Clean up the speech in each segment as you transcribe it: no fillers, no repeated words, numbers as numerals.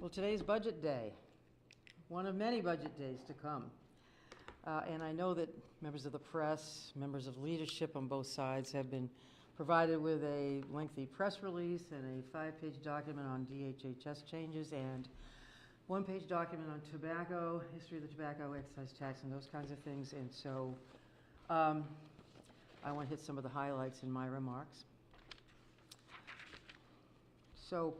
Well, today's budget day, one of many budget days to come. And I know that members of the press, members of leadership on both sides have been provided with a lengthy press release and a 5-page document on DHHS changes and 1-page document on tobacco, history of the tobacco excise tax and those kinds of things. And so I want to hit some of the highlights in my remarks. So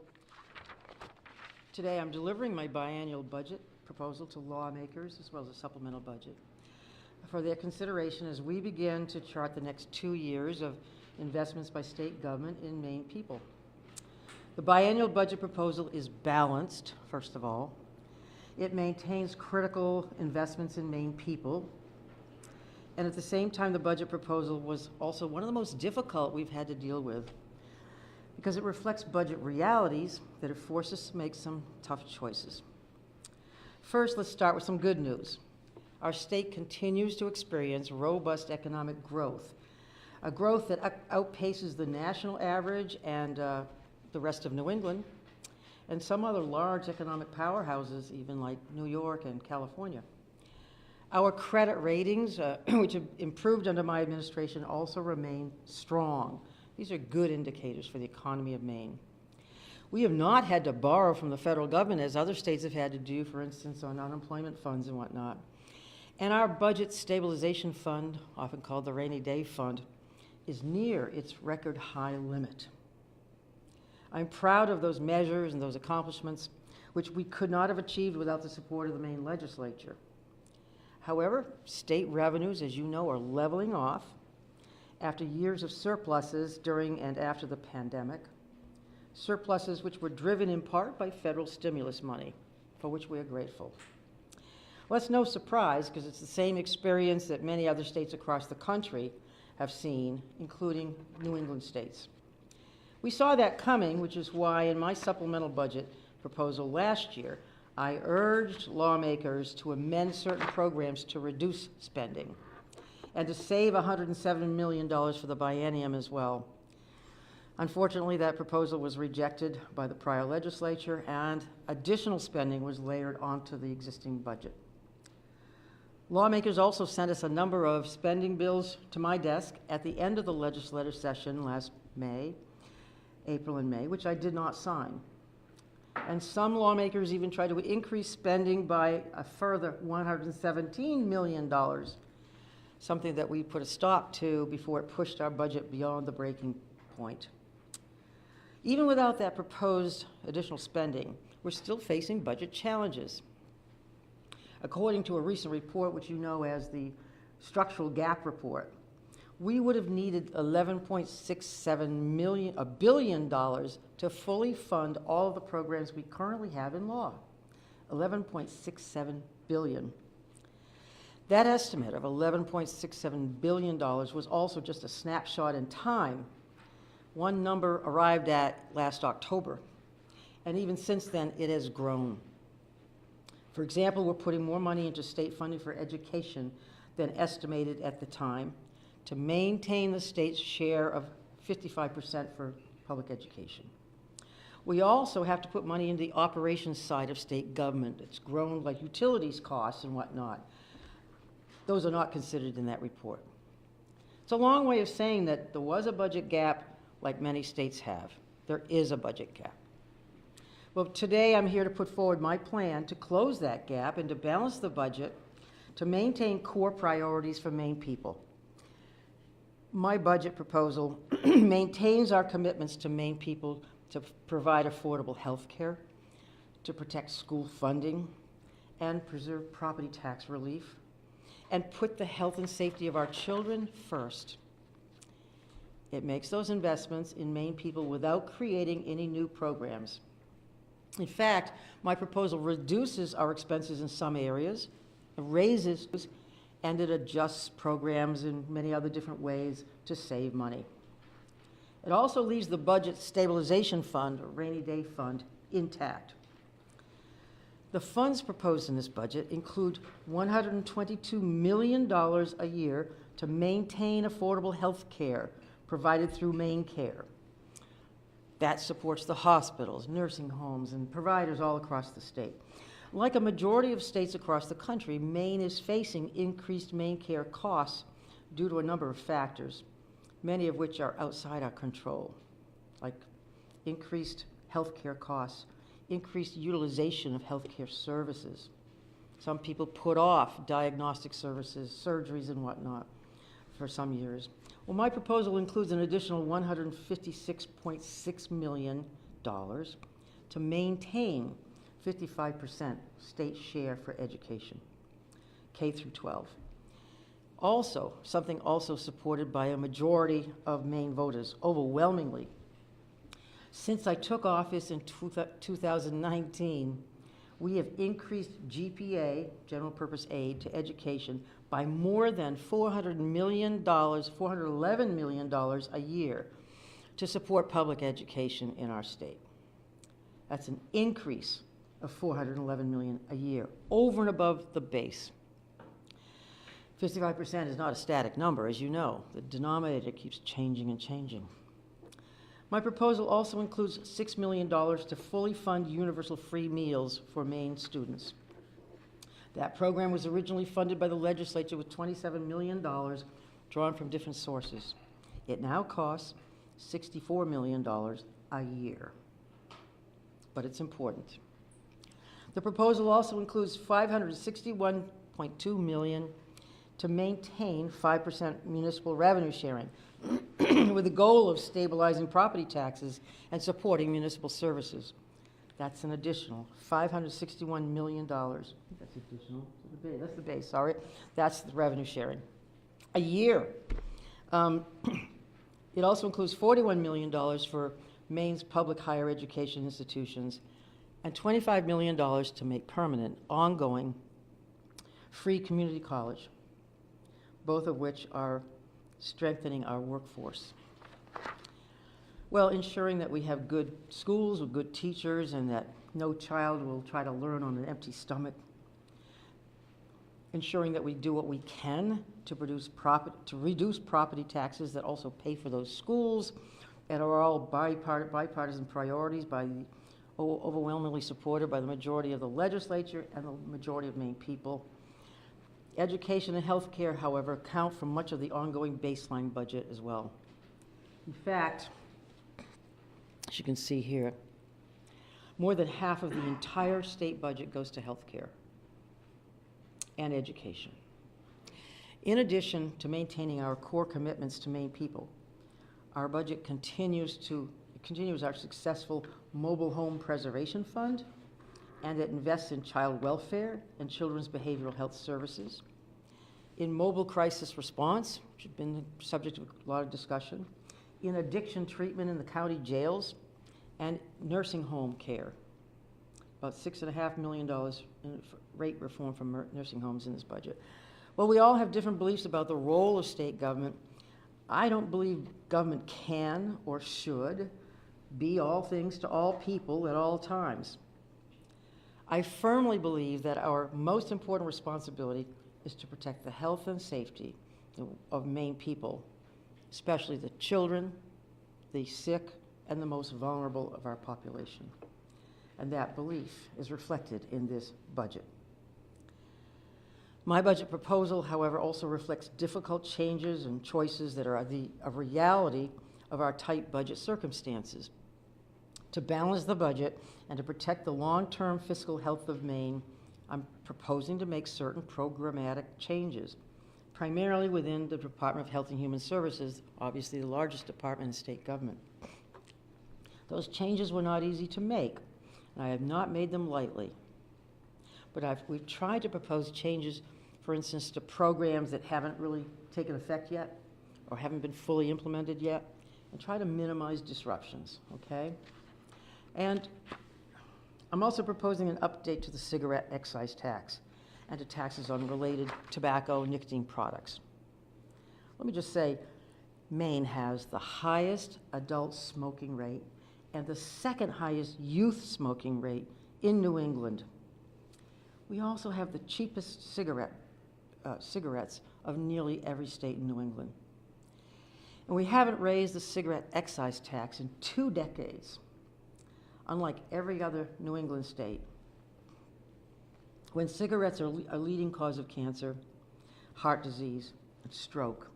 today I'm delivering my biennial budget proposal to lawmakers as well as a supplemental budget for their consideration as we begin to chart the next 2 years of investments by state government in Maine people. The biennial budget proposal is balanced, first of all. It maintains critical investments in Maine people. And at the same time, the budget proposal was also one of the most difficult we've had to deal with because it reflects budget realities that have forced us to make some tough choices. First, let's start with some good news. Our state continues to experience robust economic growth, a growth that outpaces the national average and the rest of New England, and some other large economic powerhouses, even like New York and California. Our credit ratings, which have improved under my administration, also remain strong. These are good indicators for the economy of Maine. We have not had to borrow from the federal government as other states have had to do, for instance, on unemployment funds and whatnot. And our budget stabilization fund, often called the rainy day fund, is near its record high limit. I'm proud of those measures and those accomplishments, which we could not have achieved without the support of the Maine legislature. However, state revenues, as you know, are leveling off after years of surpluses during and after the pandemic. Surpluses which were driven in part by federal stimulus money, for which we are grateful. Well, it's no surprise because it's the same experience that many other states across the country have seen, including New England states. We saw that coming, which is why in my supplemental budget proposal last year, I urged lawmakers to amend certain programs to reduce spending and to save $107 million for the biennium as well. Unfortunately, that proposal was rejected by the prior legislature and additional spending was layered onto the existing budget. Lawmakers also sent us a number of spending bills to my desk at the end of the legislative session last April and May, which I did not sign. And some lawmakers even tried to increase spending by a further $117 million, something that we put a stop to before it pushed our budget beyond the breaking point. Even without that proposed additional spending, we're still facing budget challenges. According to a recent report, which you know as the Structural Gap Report, we would have needed $11.67 billion to fully fund all of the programs we currently have in law. $11.67 billion. That estimate of $11.67 billion was also just a snapshot in time. One number arrived at last October, and even since then it has grown. For example, we're putting more money into state funding for education than estimated at the time to maintain the state's share of 55% for public education. We also have to put money into the operations side of state government. It's grown like utilities costs and whatnot. Those are not considered in that report. It's a long way of saying that there was a budget gap like many states have. There is a budget gap. Well, today I'm here to put forward my plan to close that gap and to balance the budget to maintain core priorities for Maine people. My budget proposal maintains our commitments to Maine people to provide affordable health care, to protect school funding, and preserve property tax relief, and put the health and safety of our children first. It makes those investments in Maine people without creating any new programs. In fact, my proposal reduces our expenses in some areas, raises, and it adjusts programs in many other different ways to save money. It also leaves the budget stabilization fund, or rainy day fund, intact. The funds proposed in this budget include $122 million a year to maintain affordable health care provided through Maine Care. That supports the hospitals, nursing homes, and providers all across the state. Like a majority of states across the country, Maine is facing increased Maine care costs due to a number of factors, many of which are outside our control, like increased health care costs, increased utilization of health care services. Some people put off diagnostic services, surgeries, and whatnot for some years. Well, my proposal includes an additional $156.6 million to maintain 55% state share for education, K through 12. Also, something also supported by a majority of Maine voters, overwhelmingly. Since I took office in 2019, we have increased GPA, general purpose aid, to education by more than $400 million, $411 million a year to support public education in our state. That's an increase of $411 million a year, over and above the base. 55% is not a static number, as you know. The denominator keeps changing and changing. My proposal also includes $6 million to fully fund universal free meals for Maine students. That program was originally funded by the legislature with $27 million drawn from different sources. It now costs $64 million a year, but it's important. The proposal also includes $561.2 million to maintain 5% municipal revenue sharing with the goal of stabilizing property taxes and supporting municipal services. That's an additional $561 million. That's additional. That's the base, sorry. That's the revenue sharing. A year. It also includes $41 million for Maine's public higher education institutions and $25 million to make permanent, ongoing, free community college, both of which are strengthening our workforce. Well, ensuring that we have good schools with good teachers and that no child will try to learn on an empty stomach. Ensuring that we do what we can to reduce property taxes that also pay for those schools and are all bipartisan priorities overwhelmingly supported by the majority of the legislature and the majority of Maine people. Education and health care, however, account for much of the ongoing baseline budget as well. In fact, as you can see here, more than half of the entire state budget goes to health care and education. In addition to maintaining our core commitments to Maine people, our budget continues our successful mobile home preservation fund, and it invests in child welfare and children's behavioral health services, in mobile crisis response, which has been the subject of a lot of discussion, in addiction treatment in the county jails, and nursing home care. About $6.5 million in rate reform for nursing homes in this budget. Well, we all have different beliefs about the role of state government. I don't believe government can or should be all things to all people at all times. I firmly believe that our most important responsibility is to protect the health and safety of Maine people, especially the children, the sick, and the most vulnerable of our population. And that belief is reflected in this budget. My budget proposal, however, also reflects difficult changes and choices that are a reality of our tight budget circumstances. To balance the budget and to protect the long-term fiscal health of Maine, I'm proposing to make certain programmatic changes, primarily within the Department of Health and Human Services, obviously the largest department in state government. Those changes were not easy to make, and I have not made them lightly. But we've tried to propose changes, for instance, to programs that haven't really taken effect yet or haven't been fully implemented yet, and try to minimize disruptions, okay? And I'm also proposing an update to the cigarette excise tax and to taxes on related tobacco and nicotine products. Let me just say, Maine has the highest adult smoking rate and the second highest youth smoking rate in New England. We also have the cheapest cigarettes of nearly every state in New England. And we haven't raised the cigarette excise tax in 2 decades, unlike every other New England state. When cigarettes are a leading cause of cancer, heart disease, and stroke,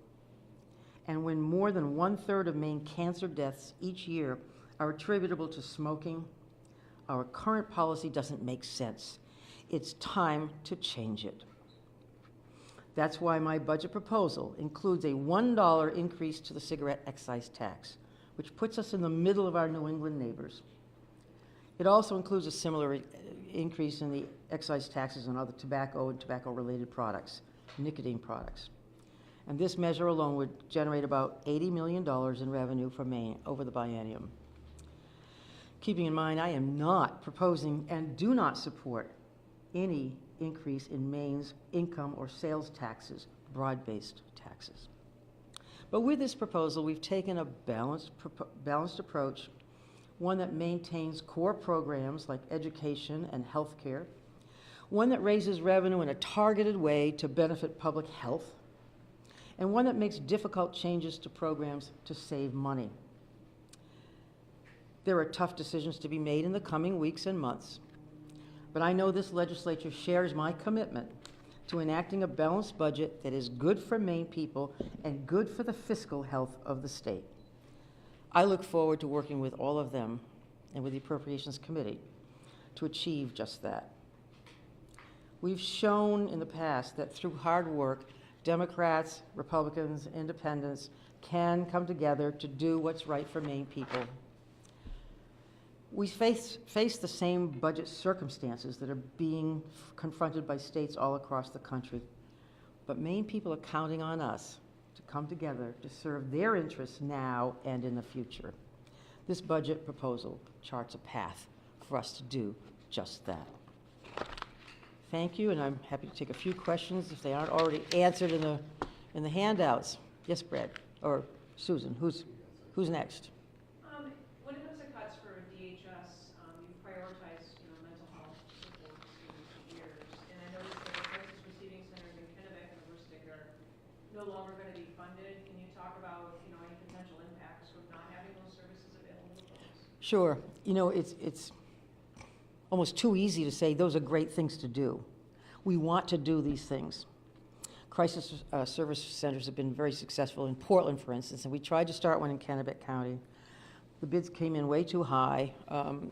and when more than 1/3 of Maine cancer deaths each year are attributable to smoking, our current policy doesn't make sense. It's time to change it. That's why my budget proposal includes a $1 increase to the cigarette excise tax, which puts us in the middle of our New England neighbors. It also includes a similar increase in the excise taxes on other tobacco and tobacco-related products, nicotine products. And this measure alone would generate about $80 million in revenue for Maine over the biennium. Keeping in mind, I am not proposing and do not support any increase in Maine's income or sales taxes, broad-based taxes. But with this proposal, we've taken a balanced approach, one that maintains core programs like education and healthcare, one that raises revenue in a targeted way to benefit public health, and one that makes difficult changes to programs to save money. There are tough decisions to be made in the coming weeks and months, but I know this legislature shares my commitment to enacting a balanced budget that is good for Maine people and good for the fiscal health of the state. I look forward to working with all of them and with the Appropriations Committee to achieve just that. We've shown in the past that through hard work, Democrats, Republicans, Independents can come together to do what's right for Maine people. We face the same budget circumstances that are being confronted by states all across the country, but Maine people are counting on us to come together to serve their interests now and in the future. This budget proposal charts a path for us to do just that. Thank you, and I'm happy to take a few questions if they aren't already answered in the handouts. Yes, Brad, or Susan, who's next? When it comes to cuts for DHS, you've prioritized mental health support for years, and I noticed that the crisis receiving centers in Kennebec and Aroostook are no longer going to be funded. Can you talk about any potential impacts from not having those services available to folks? Sure. It's almost too easy to say those are great things to do. We want to do these things. Crisis service centers have been very successful in Portland, for instance, and we tried to start one in Kennebec County. The bids came in way too high.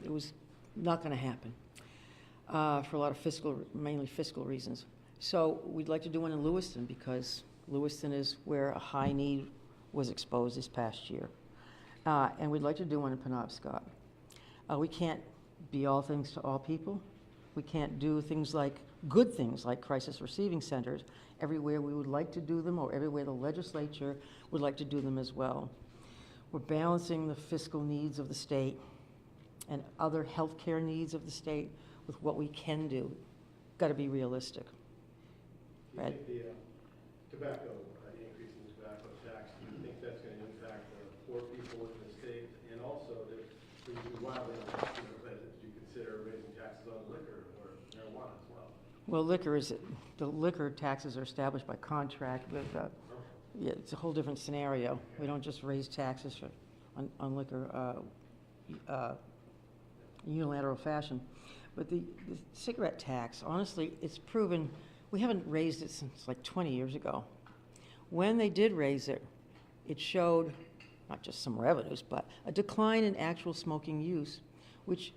It was not going to happen for a lot of mainly fiscal reasons. So we'd like to do one in Lewiston because Lewiston is where a high need was exposed this past year. And we'd like to do one in Penobscot. We can't be all things to all people. We can't do good things like crisis receiving centers everywhere we would like to do them or everywhere the legislature would like to do them as well. We're balancing the fiscal needs of the state and other healthcare needs of the state with what we can do. Got to be realistic. Do you think the tobacco, increase in the tobacco tax, do you think that's going to impact the poor people in the state? And also, do you consider raising taxes on liquor or marijuana as well? Well, the liquor taxes are established by contract with, yeah, it's a whole different scenario. We don't just raise taxes on liquor unilateral fashion. But the cigarette tax, honestly, it's proven, we haven't raised it since like 20 years ago. When they did raise it, it showed not just some revenues, but a decline in actual smoking use, which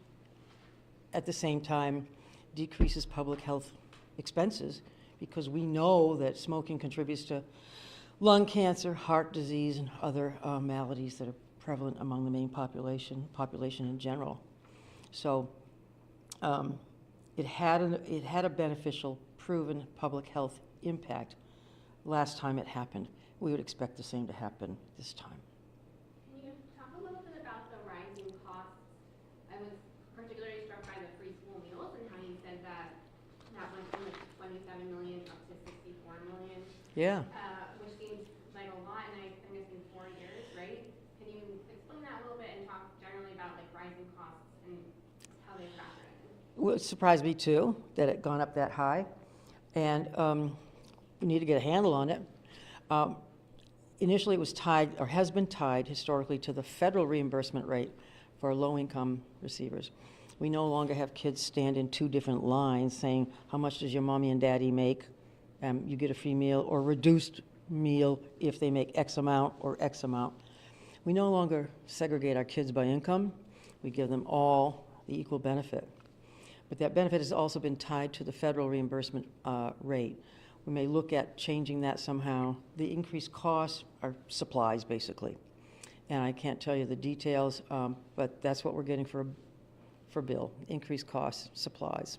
at the same time decreases public health expenses because we know that smoking contributes to lung cancer, heart disease, and other maladies that are prevalent among the Maine population in general. So it had a beneficial, proven public health impact last time it happened. We would expect the same to happen this time. Can you talk a little bit about the rising costs? I was particularly struck by the free school meals and how you said that went from like 27 million up to 64 million. Yeah. Which seems like a lot, and I think it's in 4 years, right? Can you explain that a little bit and talk generally about like rising costs and how they factor in? Well, it surprised me too that it gone up that high, and we need to get a handle on it. initially it was tied, or has been tied historically, to the federal reimbursement rate for low-income receivers. We no longer have kids stand in two different lines saying, how much does your mommy and daddy make? You get a free meal, or reduced meal if they make X amount or X amount. We no longer segregate our kids by income. We give them all the equal benefit. But that benefit has also been tied to the federal reimbursement rate. We may look at changing that somehow. The increased costs are supplies, basically. And I can't tell you the details, but that's what we're getting for Bill, increased costs, supplies.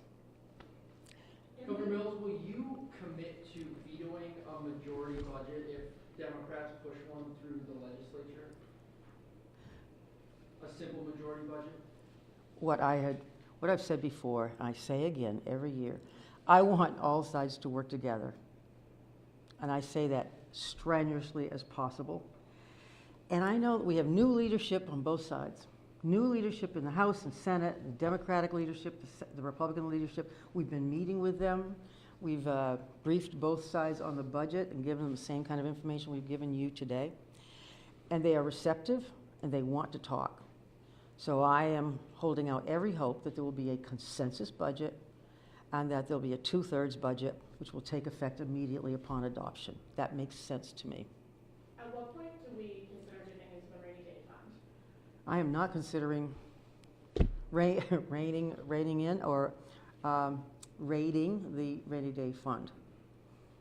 Governor Mills, will you commit to vetoing a majority budget if Democrats push one through the legislature? A simple majority budget? What I've said before, I say again every year, I want all sides to work together. And I say that strenuously as possible. And I know that we have new leadership on both sides. New leadership in the House and Senate, the Democratic leadership, the Republican leadership. We've been meeting with them. We've briefed both sides on the budget and given them the same kind of information we've given you today. And they are receptive and they want to talk. So I am holding out every hope that there will be a consensus budget and that there'll be a 2/3 budget, which will take effect immediately upon adoption. That makes sense to me. At what point do we consider dipping into the rainy day fund? I am not considering reining in or raiding the rainy day fund.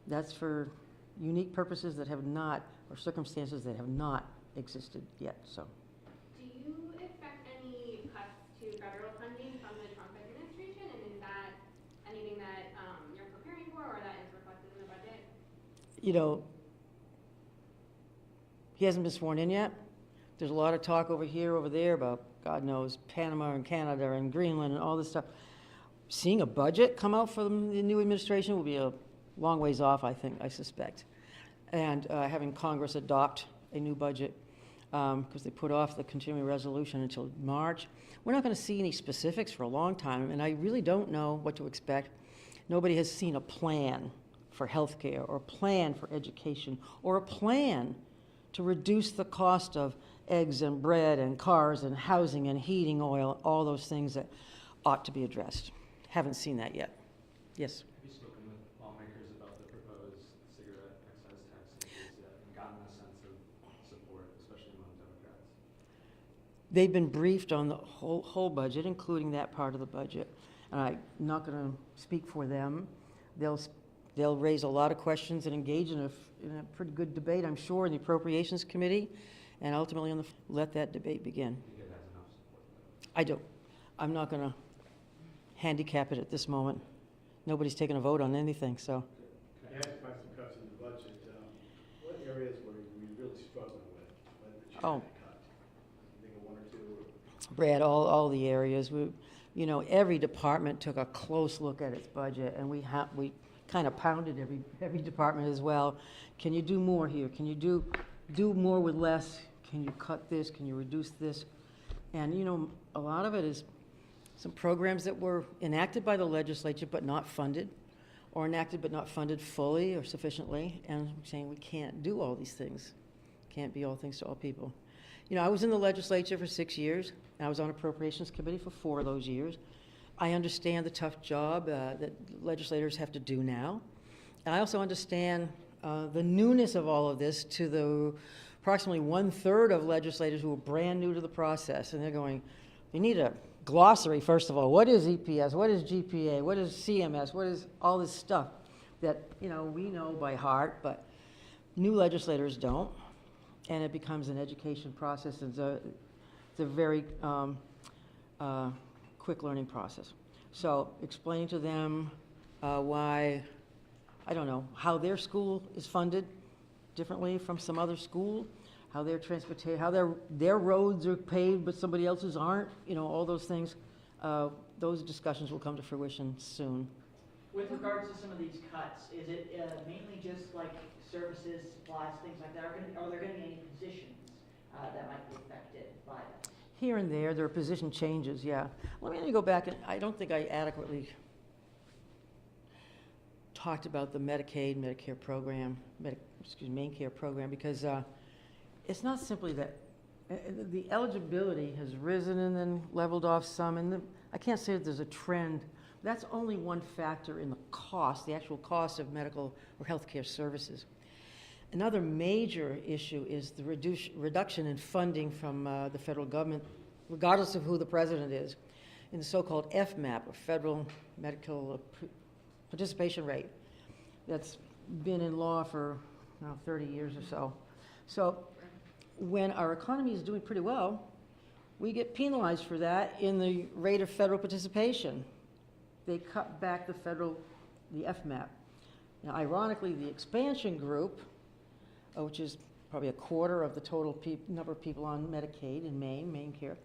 That's for unique purposes that have not, or circumstances that have not existed yet, so. Do you expect any cuts to federal funding from the Trump administration? And is that anything that you're preparing for or that is reflected in the budget? You know, he hasn't been sworn in yet. There's a lot of talk over here, over there about, God knows, Panama and Canada and Greenland and all this stuff. Seeing a budget come out from the new administration will be a long ways off, I suspect. And having Congress adopt a new budget, because they put off the continuing resolution until March. We're not going to see any specifics for a long time, and I really don't know what to expect. Nobody has seen a plan for health care, or a plan for education, or a plan to reduce the cost of eggs and bread and cars and housing and heating oil, all those things that ought to be addressed. Haven't seen that yet. Yes? Have you spoken with lawmakers about the proposed cigarette excise tax increase yet and gotten a sense of support, especially among Democrats? They've been briefed on the whole budget, including that part of the budget. And I'm not going to speak for them. They'll raise a lot of questions and engage in a pretty good debate, I'm sure, in the Appropriations Committee, and ultimately let that debate begin. Do you think it has enough support? I don't. I'm not going to handicap it at this moment. Nobody's taken a vote on anything, so. You had to find some cuts in the budget. What areas were we really struggling with? When did you Oh. cut? You think of one or two? Brad, all the areas. Every department took a close look at its budget, and we kind of pounded every department as well. Can you do more here? Can you do more with less? Can you cut this? Can you reduce this? And a lot of it is some programs that were enacted by the legislature but not funded, or enacted but not funded fully or sufficiently, and saying we can't do all these things. Can't be all things to all people. I was in the legislature for 6 years, and I was on Appropriations Committee for 4 of those years. I understand the tough job that legislators have to do now. And I also understand the newness of all of this to the approximately 1/3 of legislators who are brand new to the process. And they're going, you need a glossary, first of all. What is EPS? What is GPA? What is CMS? What is all this stuff that, we know by heart, but new legislators don't. And it becomes an education process. It's a very quick learning process. So explaining to them why, I don't know, how their school is funded differently from some other school, how their transportation, how their roads are paved but somebody else's aren't, all those things. Those discussions will come to fruition soon. With regards to some of these cuts, is it mainly just like services, supplies, things like that? Are there going to be any positions that might be affected by this? Here and there are position changes, yeah. Let me go back, and I don't think I adequately talked about the Medicaid, Medicare program, main care program, because it's not simply that the eligibility has risen and then leveled off some, and I can't say that there's a trend. That's only one factor in the cost, the actual cost of medical or healthcare services. Another major issue is the reduction in funding from the federal government, regardless of who the president is, in the so-called FMAP, or Federal Medical Participation Rate. That's been in law for 30 years or so. So when our economy is doing pretty well, we get penalized for that in the rate of federal participation. They cut back the FMAP. Now, ironically, the expansion group, which is probably a quarter of the total number of people on Medicaid in main care,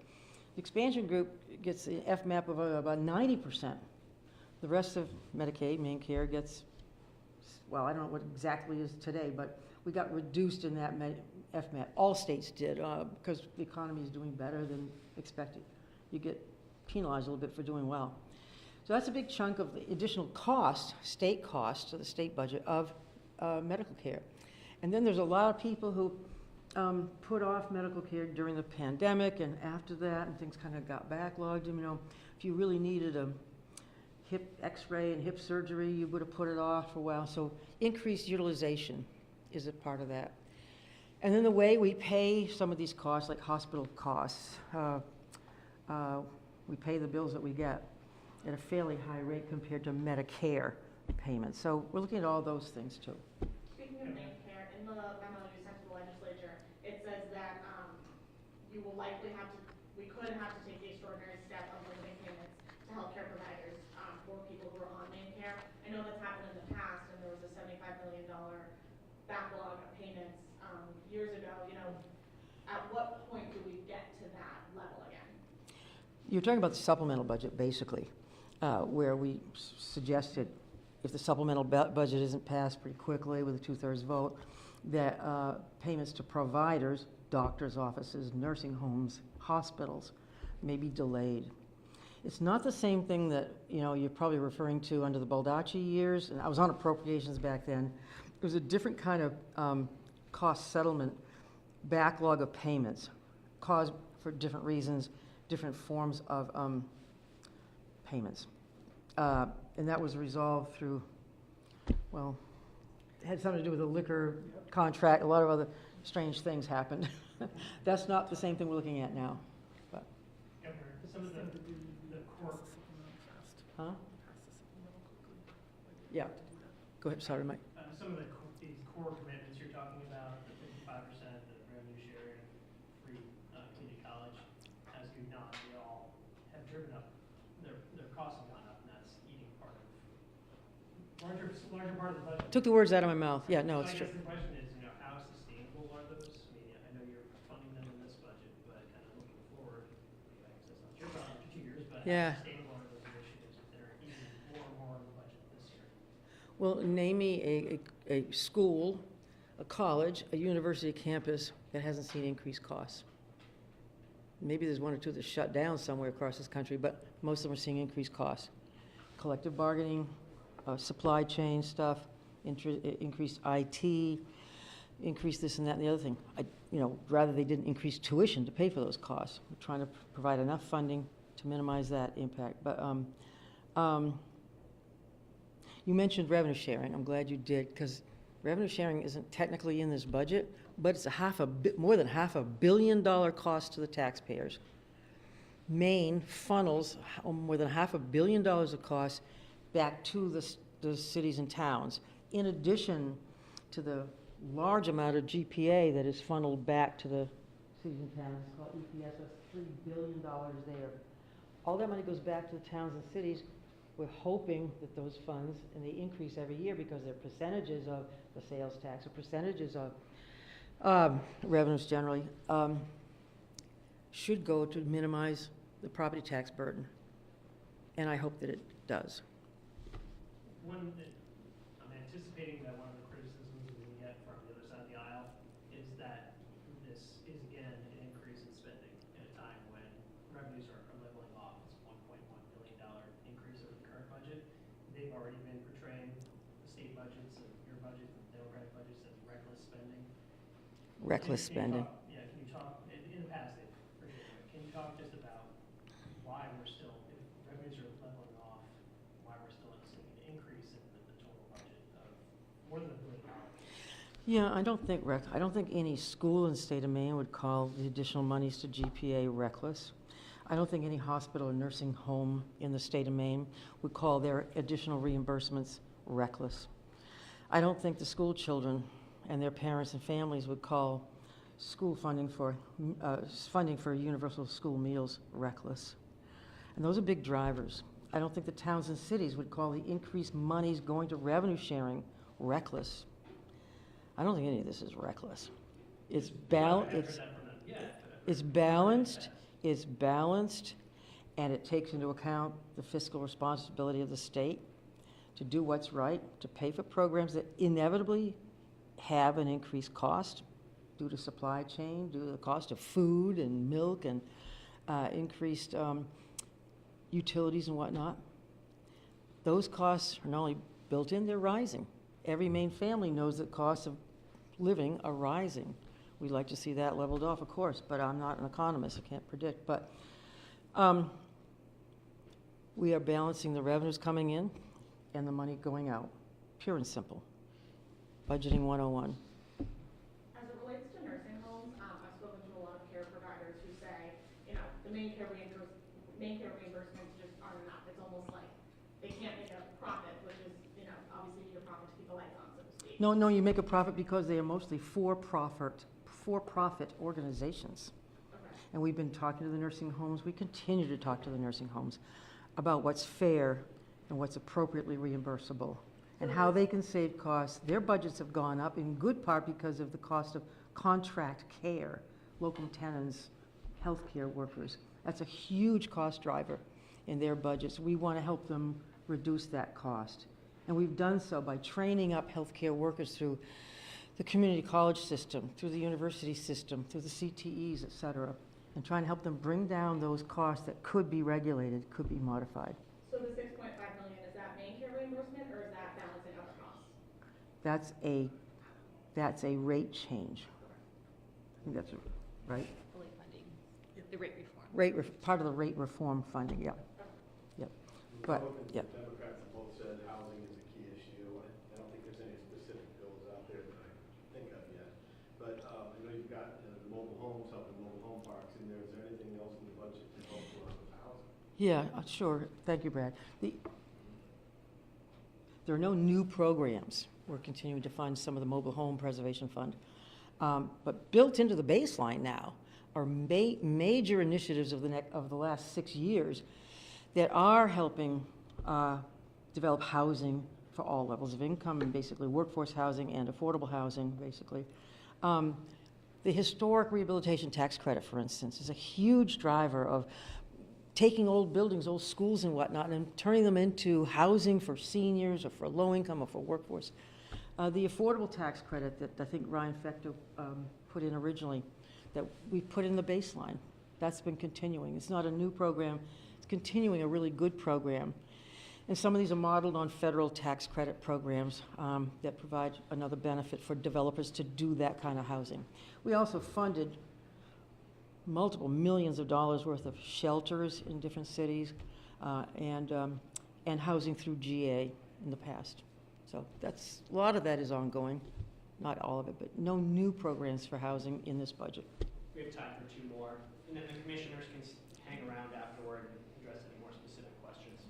the expansion group gets an FMAP of about 90%. The rest of Medicaid, main care, gets, well, I don't know what exactly is today, but we got reduced in that FMAP. All states did, because the economy is doing better than expected. You get penalized a little bit for doing well. So that's a big chunk of the additional cost, state cost to the state budget of medical care. And then there's a lot of people who put off medical care during the pandemic and after that, and things kind of got backlogged. You know, if you really needed a hip x-ray and hip surgery, you would have put it off for a while. So increased utilization is a part of that. And then the way we pay some of these costs, like hospital costs, we pay the bills that we get at a fairly high rate compared to Medicare payments. So we're looking at all those things too. Speaking of main care, in the memo you sent to the legislature, it says that you will likely have to, we could have to take the extraordinary step of limiting payments to healthcare providers for people who are on main care. I know that's happened in the past, and there was a $75 million backlog of payments years ago. You know, at what point do we get to that level again? You're talking about the supplemental budget, basically, where we suggested if the supplemental budget isn't passed pretty quickly with a 2/3 vote, that payments to providers, doctors' offices, nursing homes, hospitals, may be delayed. It's not the same thing that, you know, you're probably referring to under the Baldacci years, and I was on appropriations back then. It was a different kind of cost settlement backlog of payments caused for different reasons, different forms of payments. And that was resolved through, well, it had something to do with a liquor contract. A lot of other strange things happened. That's not the same thing we're looking at now. But. Governor, some of the core. Huh? Yeah. Go ahead. Sorry, Mike. Some of these core commitments you're talking about, the 55%, the revenue sharing, free community college, as you've not, they all have driven up, their costs have gone up, and that's eating part of, larger part of the budget. Took the words out of my mouth. Yeah, no, So it's I true. guess the question is, you know, how sustainable are those? I mean, I know you're funding them in this budget, but kind of looking forward, I guess that's not your problem for 2 years, but Yeah. how sustainable are those initiatives if they're even more and more in the budget this year? Well, name me a school, a college, a university campus that hasn't seen increased costs. Maybe there's one or two that shut down somewhere across this country, but most of them are seeing increased costs. Collective bargaining, supply chain stuff, increased IT, increased this and that and the other thing. Rather they didn't increase tuition to pay for those costs. We're trying to provide enough funding to minimize that impact. But you mentioned revenue sharing. I'm glad you did, because revenue sharing isn't technically in this budget, but it's more than $500 million cost to the taxpayers. Maine funnels more than $500 million of costs back to the cities and towns, in addition to the large amount of GPA that is funneled back to the cities and towns. It's called EPS. That's $3 billion there. All that money goes back to the towns and cities. We're hoping that those funds, and they increase every year because they're percentages of the sales tax or percentages of revenues generally, should go to minimize the property tax burden. And I hope that it does. I'm anticipating that one of the criticisms we get from the other side of the aisle is that this is again an increase in spending at a time when revenues are leveling off. It's a $1.1 billion increase over the current budget. They've already been portraying the reckless Can you spending. talk- Yeah, can you talk, in the past, they've forgiven it, can you talk just about why we're still, if revenues are leveling off, why we're still seeing an increase in the total budget of more than $1 billion? Yeah, I don't think any school in the state of Maine would call the additional monies to GPA reckless. I don't think any hospital or nursing home in the state of Maine would call their additional reimbursements reckless. I don't think the school children and their parents and families would call school funding for universal school meals reckless. And those are big drivers. I don't think the towns and cities would call the increased monies going to revenue sharing reckless. I don't think any of this is reckless. It's balanced, it's balanced, and it takes into account the fiscal responsibility of the state to do what's right, to pay for programs that inevitably have an increased cost due to supply chain, due to the cost of food and milk and increased utilities and whatnot. Those costs are not only built in, they're rising. Every Maine family knows that costs of living are rising. We'd like to see that leveled off, of course, but I'm not an economist, I can't predict. But we are balancing the revenues coming in and the money going out, pure and simple. Budgeting 101. As it relates to nursing homes, I've spoken to a lot of care providers who say, you know, the main care reimbursements just aren't enough. It's almost like they can't make a profit, which is, you know, obviously need a profit to keep the lights on, so to speak. No, you make a profit because they are mostly for-profit organizations. Okay. And we've been talking to the nursing homes, we continue to talk to the nursing homes about what's fair and what's appropriately reimbursable and how they can save costs. Their budgets have gone up in good part because of the cost of contract care, locum tenens, healthcare workers. That's a huge cost driver in their budgets. We want to help them reduce that cost. And we've done so by training up healthcare workers through the community college system, through the university system, through the CTEs, et cetera, and trying to help them bring down those costs that could be regulated, could be modified. So the 6.5 million, is that main care reimbursement or is that balancing other costs? That's a rate change. I think that's right. Fully funding the rate reform. Part of the rate reform funding, yeah. Yep. But, Republicans yep. and Democrats have both said housing is a key issue. I don't think there's any specific bills out there that I think of yet. But I know you've got the mobile homes, helping mobile home parks in there. Is there anything else in the budget to help with housing? Yeah, sure. Thank you, Brad. There are no new programs. We're continuing to fund some of the Mobile Home Preservation Fund. But built into the baseline now are major initiatives of the last 6 years that are helping develop housing for all levels of income, and basically workforce housing and affordable housing, basically. The historic rehabilitation tax credit, for instance, is a huge driver of taking old buildings, old schools and whatnot, and turning them into housing for seniors or for low income or for workforce. The affordable tax credit that I think Ryan Fector put in originally, that we put in the baseline, that's been continuing. It's not a new program, it's continuing a really good program. And some of these are modeled on federal tax credit programs that provide another benefit for developers to do that kind of housing. We also funded multiple millions of dollars worth of shelters in different cities and housing through GA in the past. So that's, a lot of that is ongoing, not all of it, but no new programs for housing in this budget. We have time for 2 more, and then the commissioners can hang around afterward and address any more specific questions.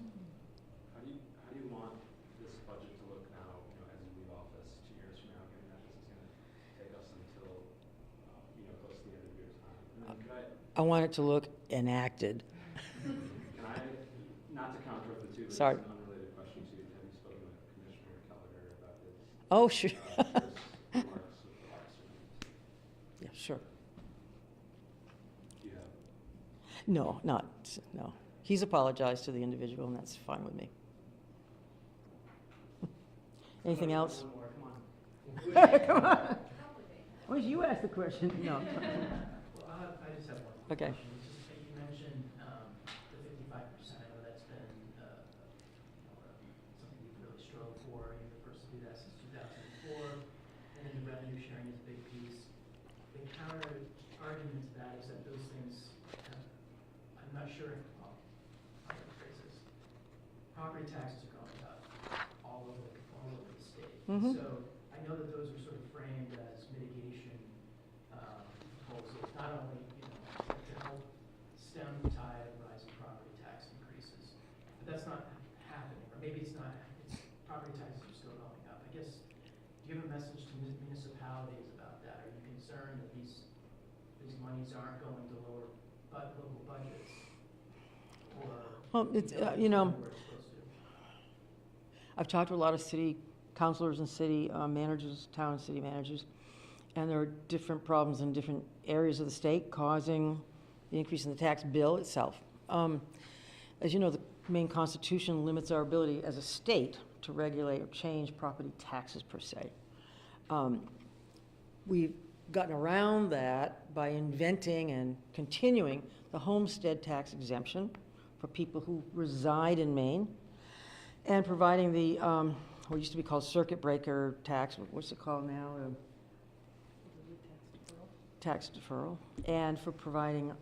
How do you want this budget to look now, you know, as you leave office 2 years from now, given that this is going to take us until, you know, close to the end of your time? And then could I want it to look enacted. can I, not to contrarupt the two, but Sorry. it's an unrelated question to you. Have you spoken with Commissioner Gallagher about his Oh, sure. first remarks with the Parks and Yeah, sure. do you have? No. He's apologized to the individual, and that's fine with me. Anything else? One more, come on. Come on. Well, you asked the question. No. Well, I just have one Okay. question. It's just that you mentioned the 55%. I know that's been something you've really struggled for. You're the first to do that since 2004. And then the revenue sharing is a big piece. argument to that is that those things, I'm not sure, well, how to phrase this. Property taxes are going up all over the state. Mhm. So I know that those are sort of framed as mitigation proposals, not only, to help stem the tide of rising property tax increases, but that's not happening, or maybe it's not, property taxes are still going up. I guess, do you have a message to municipalities about that? Are you concerned that these monies aren't going to lower local budgets? Or, Well, it's, where it's supposed to? I've talked to a lot of city councilors and city managers, town and city managers, and there are different problems in different areas of the state causing the increase in the tax bill itself. As you know, the Maine Constitution limits our ability as a state to regulate or change property taxes per se. We've gotten around that by inventing and continuing the homestead tax exemption for people who reside in Maine, and providing the, what used to be called circuit breaker tax, what's it called now? Tax deferral, and for providing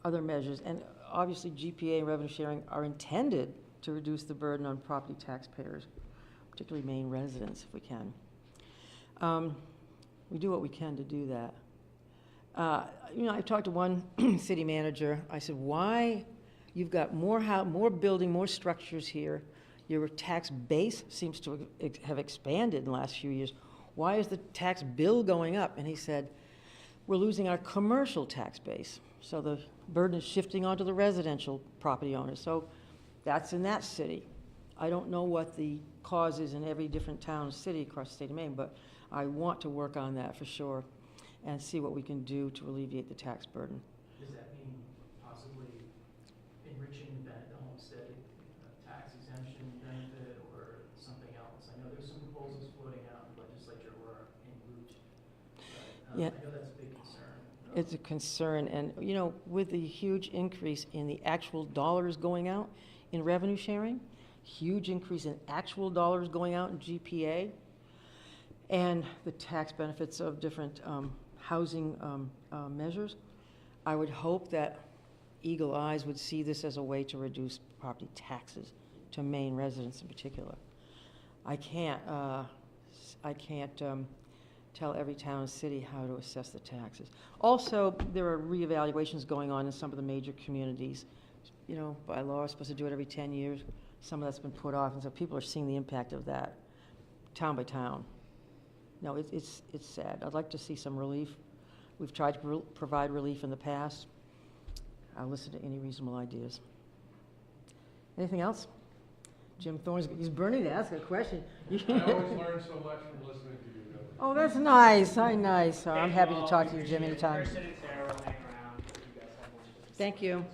other measures. And obviously GPA and revenue sharing are intended to reduce the burden on property taxpayers, particularly Maine residents, if we can. We do what we can to do that. I talked to one city manager. I said, why? You've got more building, more structures here. Your tax base seems to have expanded in the last few years. Why is the tax bill going up? And he said, we're losing our commercial tax base. So the burden is shifting onto the residential property owners. So that's in that city. I don't know what the cause is in every different town and city across the state of Maine, but I want to work on that for sure and see what we can do to alleviate the tax burden. Does that mean possibly enriching the homestead tax exemption benefit or something else? I know there's some proposals floating out in the legislature or en route, but Yeah. I know that's a big concern. It's a concern, and with the huge increase in the actual dollars going out in revenue sharing, huge increase in actual dollars going out in GPA, and the tax benefits of different housing measures, I would hope that Eagle Eyes would see this as a way to reduce property taxes to Maine residents in particular. I can't tell every town and city how to assess the taxes. Also, there are reevaluations going on in some of the major communities. By law, we're supposed to do it every 10 years. Some of that's been put off, and so people are seeing the impact of that town by town. No, it's sad. I'd like to see some relief. We've tried to provide relief in the past. I'll listen to any reasonable ideas. Anything else? Jim Thorne's, he's burning to ask a question. I always learn so much from listening to you, Billy. Oh, that's nice. Nice. I'm happy to talk to you, Jim, anytime. We're sitting there, we'll hang around if you guys have more. Thank you.